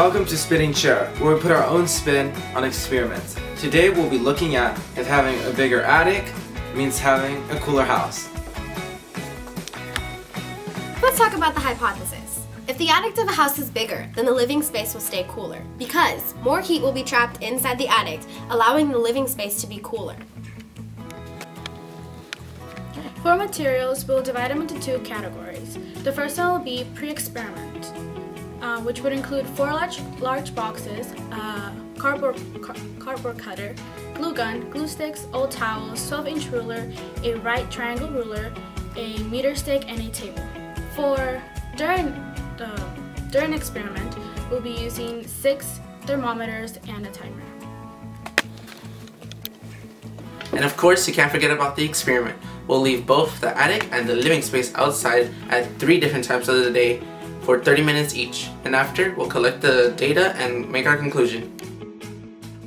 Welcome to Spinning Chair, where we put our own spin on experiments. Today we'll be looking at if having a bigger attic means having a cooler house. Let's talk about the hypothesis. If the attic of a house is bigger, then the living space will stay cooler, because more heat will be trapped inside the attic, allowing the living space to be cooler. For materials, we'll divide them into two categories. The first one will be pre-experiment, which would include 4 large boxes, cardboard cutter, glue gun, glue sticks, old towels, 12-inch ruler, a right triangle ruler, a meter stick, and a table. During experiment, we'll be using 6 thermometers and a timer. And of course, you can't forget about the experiment. We'll leave both the attic and the living space outside at 3 different times of the day for 30 minutes each. And after, we'll collect the data and make our conclusion.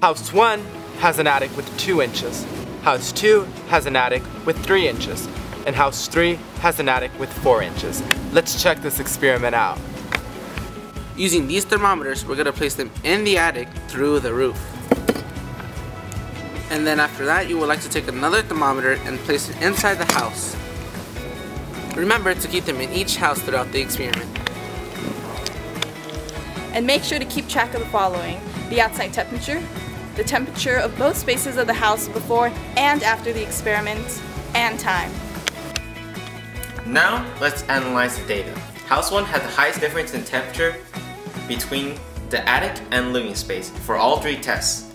House 1 has an attic with 2 inches. House 2 has an attic with 3 inches. And House 3 has an attic with 4 inches. Let's check this experiment out. Using these thermometers, we're going to place them in the attic through the roof. And then after that, you would like to take another thermometer and place it inside the house. Remember to keep them in each house throughout the experiment. And make sure to keep track of the following: the outside temperature, the temperature of both spaces of the house before and after the experiment, and time. Now, let's analyze the data. House 1 had the highest difference in temperature between the attic and living space for all 3 tests.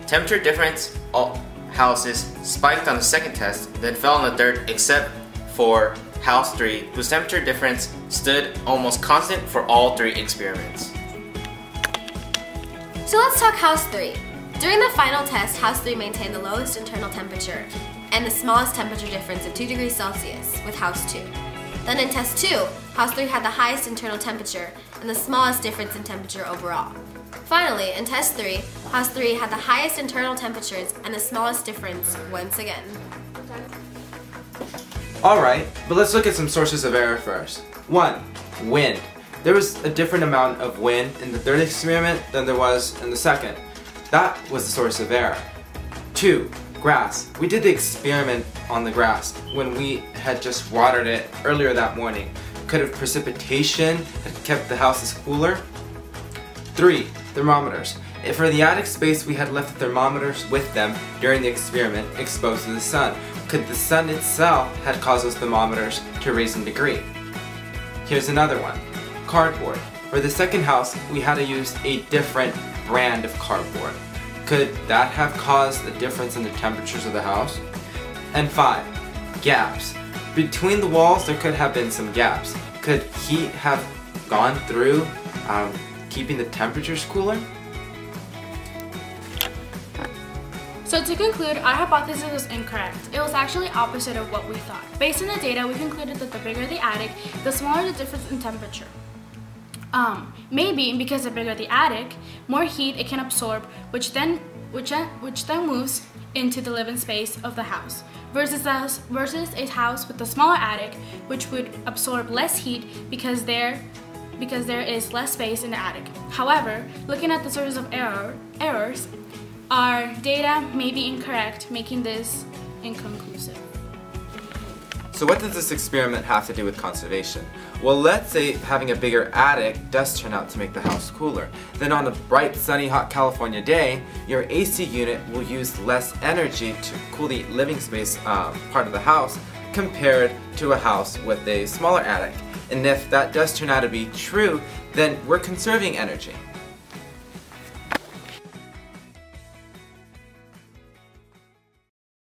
Temperature difference, all houses spiked on the second test, then fell on the third, except for House 3, whose temperature difference stood almost constant for all 3 experiments. So let's talk House 3. During the final test, House 3 maintained the lowest internal temperature and the smallest temperature difference of 2 degrees Celsius with House 2. Then in Test 2, House 3 had the highest internal temperature and the smallest difference in temperature overall. Finally, in Test 3, House 3 had the highest internal temperatures and the smallest difference once again. Alright, but let's look at some sources of error first. 1. Wind. There was a different amount of wind in the third experiment than there was in the second. That was the source of error. 2. Grass. We did the experiment on the grass when we had just watered it earlier that morning. Could have precipitation had kept the houses cooler? 3. Thermometers. If for the attic space we had left the thermometers with them during the experiment exposed to the sun, could the sun itself had caused those thermometers to raise in degree? Here's another one. Cardboard. For the second house, we had to use a different brand of cardboard. Could that have caused the difference in the temperatures of the house? And 5. Gaps. Between the walls, there could have been some gaps. Could heat have gone through, keeping the temperatures cooler? So to conclude, our hypothesis was incorrect. It was actually opposite of what we thought. Based on the data, we concluded that the bigger the attic, the smaller the difference in temperature. Maybe because the bigger the attic, more heat it can absorb, which then moves into the living space of the house, versus a house with a smaller attic, which would absorb less heat because there is less space in the attic. However, looking at the sources of errors, our data may be incorrect, making this inconclusive. So what does this experiment have to do with conservation? Well, let's say having a bigger attic does turn out to make the house cooler. Then on a bright, sunny, hot California day, your AC unit will use less energy to cool the living space part of the house compared to a house with a smaller attic. And if that does turn out to be true, then we're conserving energy.